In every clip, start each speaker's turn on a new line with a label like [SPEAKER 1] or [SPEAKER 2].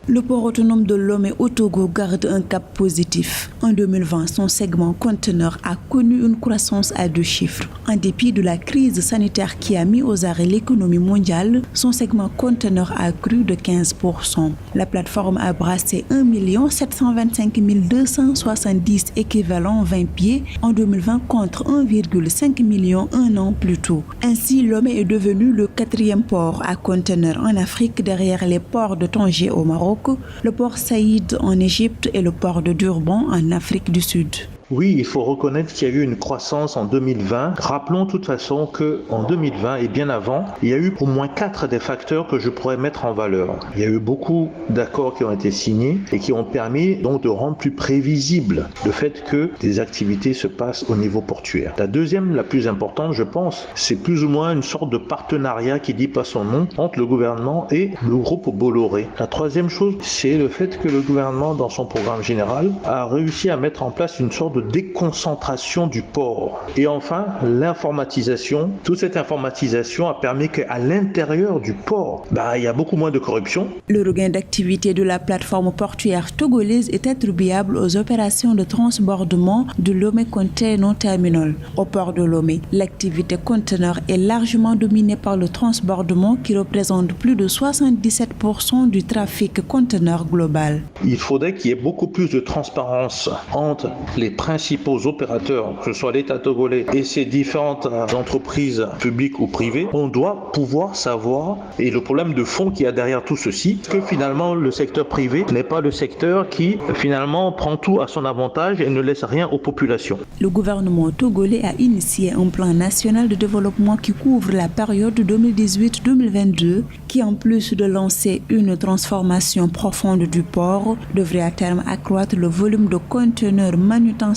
[SPEAKER 1] Le port autonome de Lomé au Togo garde un cap positif. En 2020, son segment conteneur a connu une croissance à 2 chiffres. En dépit de la crise sanitaire qui a mis aux arrêts l'économie mondiale, son segment conteneur a cru de 15%. La plateforme a brassé 1 725 270 équivalents 20 pieds en 2020 contre 1,5 million un an plus tôt. Ainsi, Lomé est devenu le 4e port à conteneur en Afrique derrière les ports de Tanger au Maroc, le port Saïd en Égypte et le port de Durban en Afrique du Sud.
[SPEAKER 2] Oui, il faut reconnaître qu'il y a eu une croissance en 2020. Rappelons de toute façon qu'en 2020 et bien avant, il y a eu au moins 4 des facteurs que je pourrais mettre en valeur. Il y a eu beaucoup d'accords qui ont été signés et qui ont permis donc de rendre plus prévisible le fait que des activités se passent au niveau portuaire. La deuxième, la plus importante, je pense, c'est plus ou moins une sorte de partenariat qui dit pas son nom entre le gouvernement et le groupe Bolloré. La troisième chose, c'est le fait que le gouvernement, dans son programme général, a réussi à mettre en place une sorte de déconcentration du port. Et enfin, l'informatisation. Toute cette informatisation a permis qu'à l'intérieur du port, il y a beaucoup moins de corruption.
[SPEAKER 1] Le regain d'activité de la plateforme portuaire togolaise est attribuable aux opérations de transbordement de Lomé Container Terminal au port de Lomé. L'activité conteneur est largement dominée par le transbordement qui représente plus de 77% du trafic conteneur global.
[SPEAKER 2] Il faudrait qu'il y ait beaucoup plus de transparence entre les principaux opérateurs, que ce soit l'État togolais et ces différentes entreprises publiques ou privées. On doit pouvoir savoir, et le problème de fond qu'il y a derrière tout ceci, que finalement le secteur privé n'est pas le secteur qui finalement prend tout à son avantage et ne laisse rien aux populations.
[SPEAKER 1] Le gouvernement togolais a initié un plan national de développement qui couvre la période 2018-2022 qui, en plus de lancer une transformation profonde du port, devrait à terme accroître le volume de conteneurs manutentionnés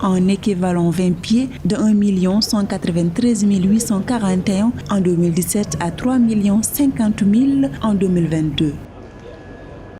[SPEAKER 1] en équivalent 20 pieds de 1 193 841 en 2017 à 3 050 000 en 2022.